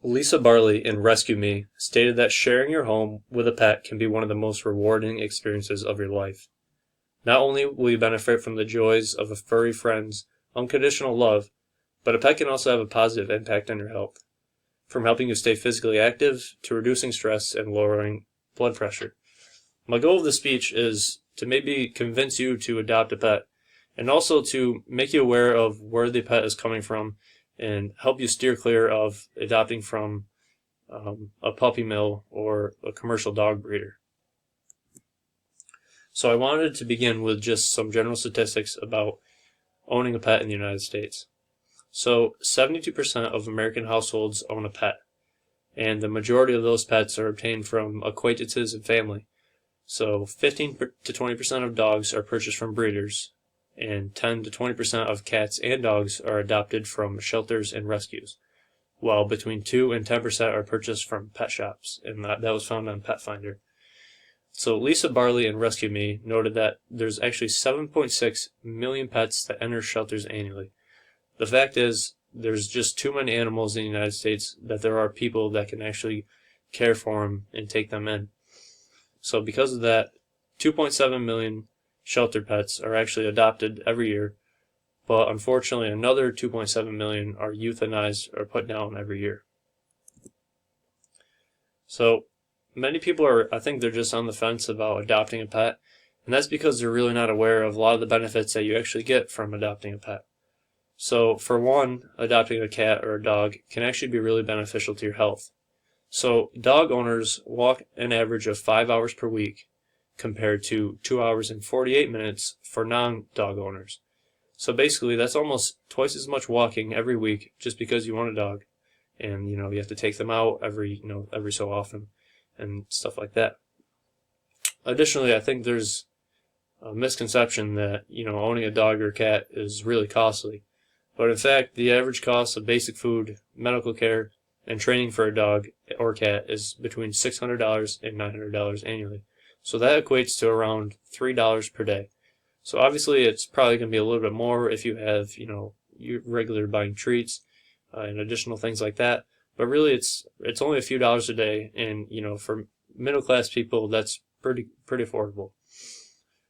Lisa Barley in Rescue Me stated that sharing your home with a pet can be one of the most rewarding experiences of your life. Not only will you benefit from the joys of a furry friend's unconditional love, but a pet can also have a positive impact on your health, from helping you stay physically active to reducing stress and lowering blood pressure. My goal of this speech is to maybe convince you to adopt a pet, and also to make you aware of where the pet is coming from and help you steer clear of adopting from a puppy mill or a commercial dog breeder. So I wanted to begin with just some general statistics about owning a pet in the United States. So 72% of American households own a pet, and the majority of those pets are obtained from acquaintances and family. So 15 to 20% of dogs are purchased from breeders, and 10 to 20% of cats and dogs are adopted from shelters and rescues, while between 2 and 10% are purchased from pet shops, and that was found on Pet Finder. So Lisa Barley in Rescue Me noted that there's actually 7.6 million pets that enter shelters annually. The fact is, there's just too many animals in the United States that there are people that can actually care for them and take them in. So because of that, 2.7 million shelter pets are actually adopted every year, but unfortunately another 2.7 million are euthanized or put down every year. So many people I think they're just on the fence about adopting a pet, and that's because they're really not aware of a lot of the benefits that you actually get from adopting a pet. So for one, adopting a cat or a dog can actually be really beneficial to your health. So dog owners walk an average of 5 hours per week, compared to 2 hours and 48 minutes for non-dog owners. So basically that's almost twice as much walking every week just because you own a dog. And you have to take them out every so often and stuff like that. Additionally, I think there's a misconception that owning a dog or cat is really costly. But in fact, the average cost of basic food, medical care, and training for a dog or cat is between $600 and $900 annually. So that equates to around $3 per day. So obviously it's probably going to be a little bit more if you have, you regular buying treats and additional things like that. But really it's only a few dollars a day, and for middle class people that's pretty affordable.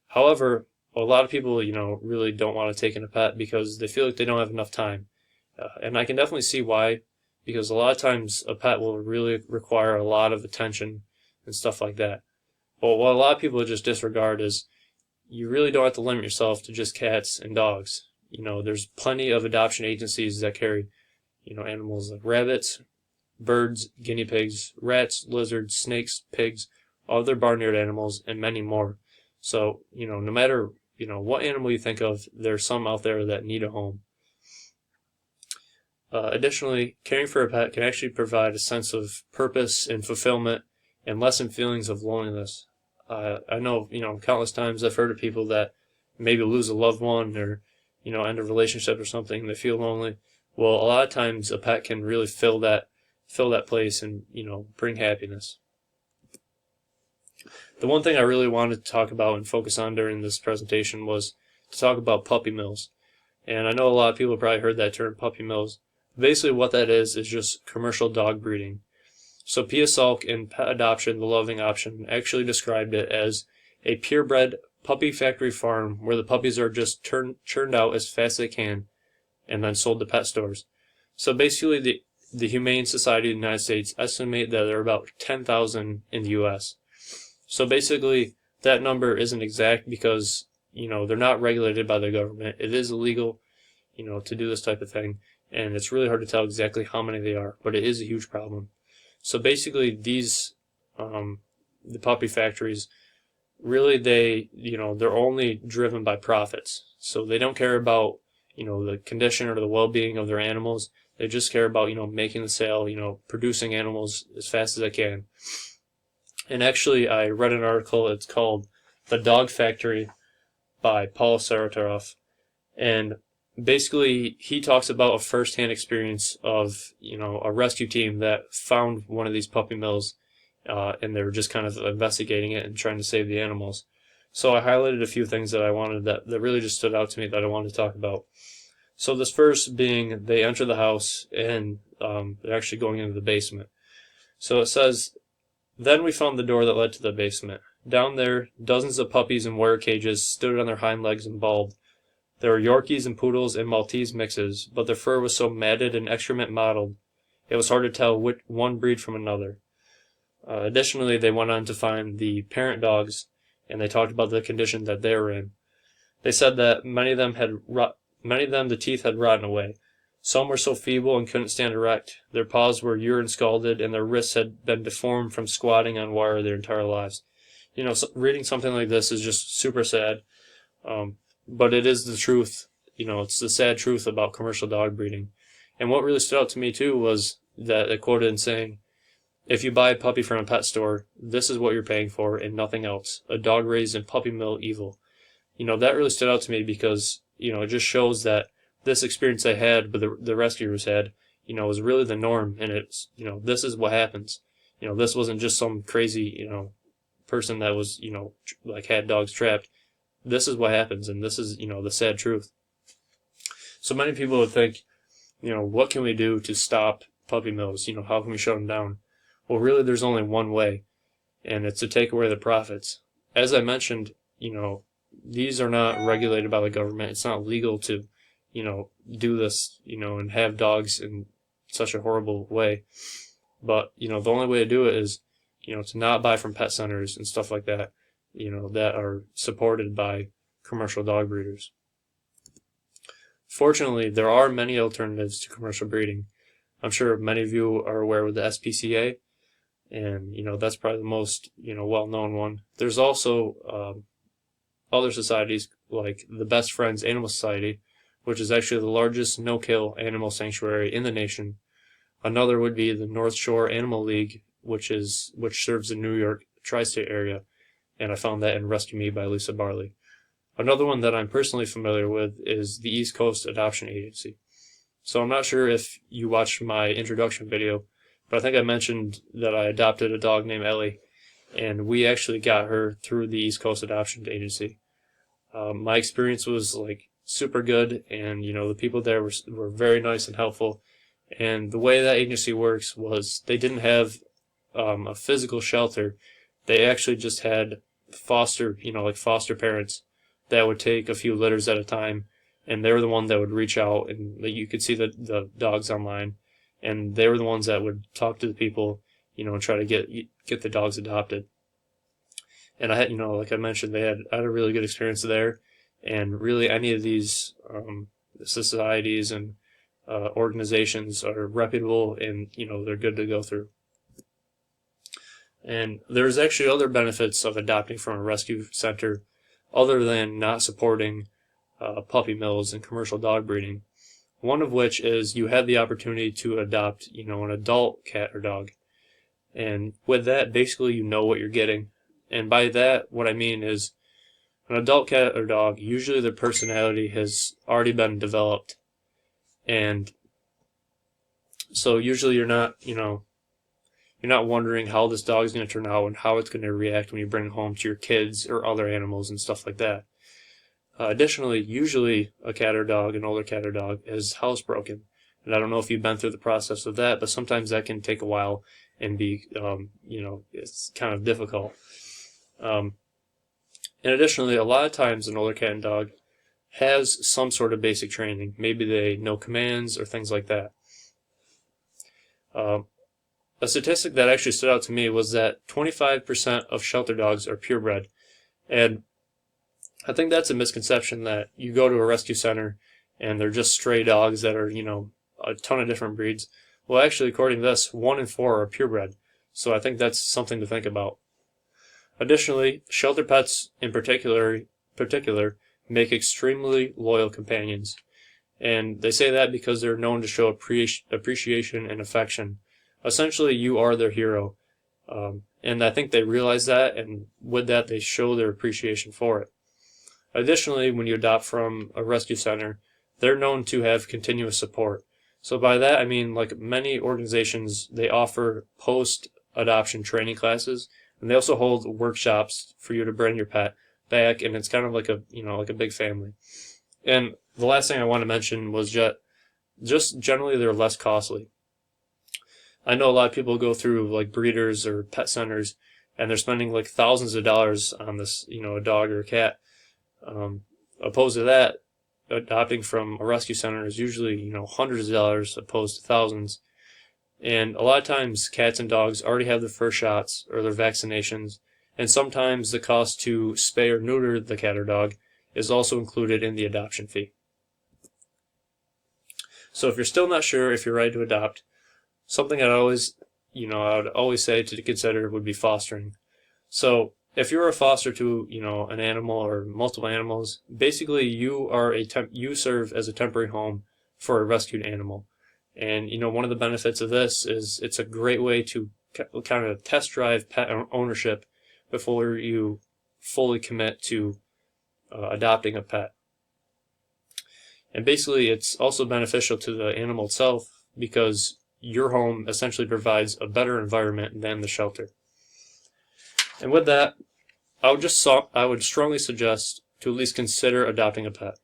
However, a lot of people really don't want to take in a pet because they feel like they don't have enough time. And I can definitely see why, because a lot of times a pet will really require a lot of attention and stuff like that. But what a lot of people just disregard is you really don't have to limit yourself to just cats and dogs. There's plenty of adoption agencies that carry, animals like rabbits, birds, guinea pigs, rats, lizards, snakes, pigs, other barnyard animals, and many more. So, no matter, what animal you think of, there's some out there that need a home. Additionally, caring for a pet can actually provide a sense of purpose and fulfillment and lessen feelings of loneliness. I know, countless times I've heard of people that maybe lose a loved one or, end a relationship or something, and they feel lonely. Well, a lot of times a pet can really fill that place and, bring happiness. The one thing I really wanted to talk about and focus on during this presentation was to talk about puppy mills. And I know a lot of people have probably heard that term, puppy mills. Basically what that is just commercial dog breeding. So Pia Salk in Pet Adoption, The Loving Option, actually described it as a purebred puppy factory farm where the puppies are just churned out as fast as they can and then sold to pet stores. So basically the Humane Society of the United States estimate that there are about 10,000 in the U.S. So basically that number isn't exact because, they're not regulated by the government. It is illegal, to do this type of thing. And it's really hard to tell exactly how many they are, but it is a huge problem. So basically these, the puppy factories, really they're only driven by profits. So they don't care about, the condition or the well-being of their animals. They just care about, making the sale, producing animals as fast as they can. And actually I read an article, it's called The Dog Factory by Paul Sarotaroff. And basically he talks about a first-hand experience of, a rescue team that found one of these puppy mills, and they were just kind of investigating it and trying to save the animals. So I highlighted a few things that I wanted that really just stood out to me that I wanted to talk about. So this first being they enter the house and they're actually going into the basement. So it says, "Then we found the door that led to the basement. Down there, dozens of puppies in wire cages stood on their hind legs and bawled. There were Yorkies and Poodles and Maltese mixes, but their fur was so matted and excrement mottled, it was hard to tell which one breed from another. Additionally, they went on to find the parent dogs, and they talked about the condition that they were in. They said that many of them the teeth had rotten away. Some were so feeble and couldn't stand erect. Their paws were urine scalded, and their wrists had been deformed from squatting on wire their entire lives." Reading something like this is just super sad. But it is the truth. It's the sad truth about commercial dog breeding. And what really stood out to me too was that it quoted in saying, "If you buy a puppy from a pet store, this is what you're paying for and nothing else. A dog raised in puppy mill evil." That really stood out to me because, it just shows that this experience I had, but the rescuers had, was really the norm. And it's, this is what happens. This wasn't just some crazy, person that was, had dogs trapped. This is what happens, and this is, the sad truth. So many people would think, what can we do to stop puppy mills? How can we shut them down? Well, really, there's only one way, and it's to take away the profits. As I mentioned, these are not regulated by the government. It's not legal to, do this, and have dogs in such a horrible way. But, the only way to do it is, to not buy from pet centers and stuff like that, that are supported by commercial dog breeders. Fortunately, there are many alternatives to commercial breeding. I'm sure many of you are aware of the SPCA, and, that's probably the most, well-known one. There's also other societies like the Best Friends Animal Society, which is actually the largest no-kill animal sanctuary in the nation. Another would be the North Shore Animal League, which serves the New York tri-state area, and I found that in Rescue Me by Lisa Barley. Another one that I'm personally familiar with is the East Coast Adoption Agency. So I'm not sure if you watched my introduction video, but I think I mentioned that I adopted a dog named Ellie, and we actually got her through the East Coast Adoption Agency. My experience was super good, and the people there were very nice and helpful. And the way that agency works was they didn't have a physical shelter. They actually just had foster parents that would take a few litters at a time, and they were the one that would reach out, and you could see the dogs online, and they were the ones that would talk to the people, and try to get the dogs adopted. And I had, like I mentioned, I had a really good experience there, and really any of these societies and organizations are reputable, and they're good to go through. And there's actually other benefits of adopting from a rescue center other than not supporting puppy mills and commercial dog breeding. One of which is you have the opportunity to adopt, an adult cat or dog. And with that, basically you know what you're getting. And by that, what I mean is an adult cat or dog, usually their personality has already been developed. And so usually you're not wondering how this dog is going to turn out and how it's going to react when you bring it home to your kids or other animals and stuff like that. Additionally, usually a cat or dog, an older cat or dog, is housebroken. And I don't know if you've been through the process of that, but sometimes that can take a while and be, it's kind of difficult. And additionally, a lot of times an older cat and dog has some sort of basic training. Maybe they know commands or things like that. A statistic that actually stood out to me was that 25% of shelter dogs are purebred. And I think that's a misconception that you go to a rescue center and they're just stray dogs that are, a ton of different breeds. Well, actually, according to this, 1 in 4 are purebred. So I think that's something to think about. Additionally, shelter pets in particular make extremely loyal companions. And they say that because they're known to show appreciation and affection. Essentially, you are their hero. And I think they realize that, and with that, they show their appreciation for it. Additionally, when you adopt from a rescue center, they're known to have continuous support. So by that, I mean, like many organizations, they offer post-adoption training classes, and they also hold workshops for you to bring your pet back, and it's kind of like a big family. And the last thing I want to mention was just generally they're less costly. I know a lot of people go through like breeders or pet centers, and they're spending like thousands of dollars on this, a dog or a cat. Opposed to that, adopting from a rescue center is usually, hundreds of dollars opposed to thousands. And a lot of times cats and dogs already have their first shots or their vaccinations, and sometimes the cost to spay or neuter the cat or dog is also included in the adoption fee. So if you're still not sure if you're ready to adopt, something I would always say to consider would be fostering. So if you're a foster to, an animal or multiple animals, basically you serve as a temporary home for a rescued animal. And, one of the benefits of this is it's a great way to kind of test drive pet ownership before you fully commit to adopting a pet. And basically it's also beneficial to the animal itself because your home essentially provides a better environment than the shelter. And with that, I would strongly suggest to at least consider adopting a pet.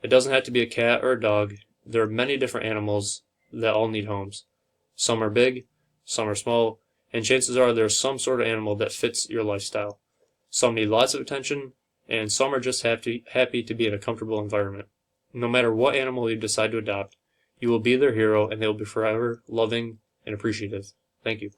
It doesn't have to be a cat or a dog. There are many different animals that all need homes. Some are big, some are small, and chances are there's some sort of animal that fits your lifestyle. Some need lots of attention, and some are just happy to be in a comfortable environment. No matter what animal you decide to adopt, you will be their hero and they will be forever loving and appreciative. Thank you.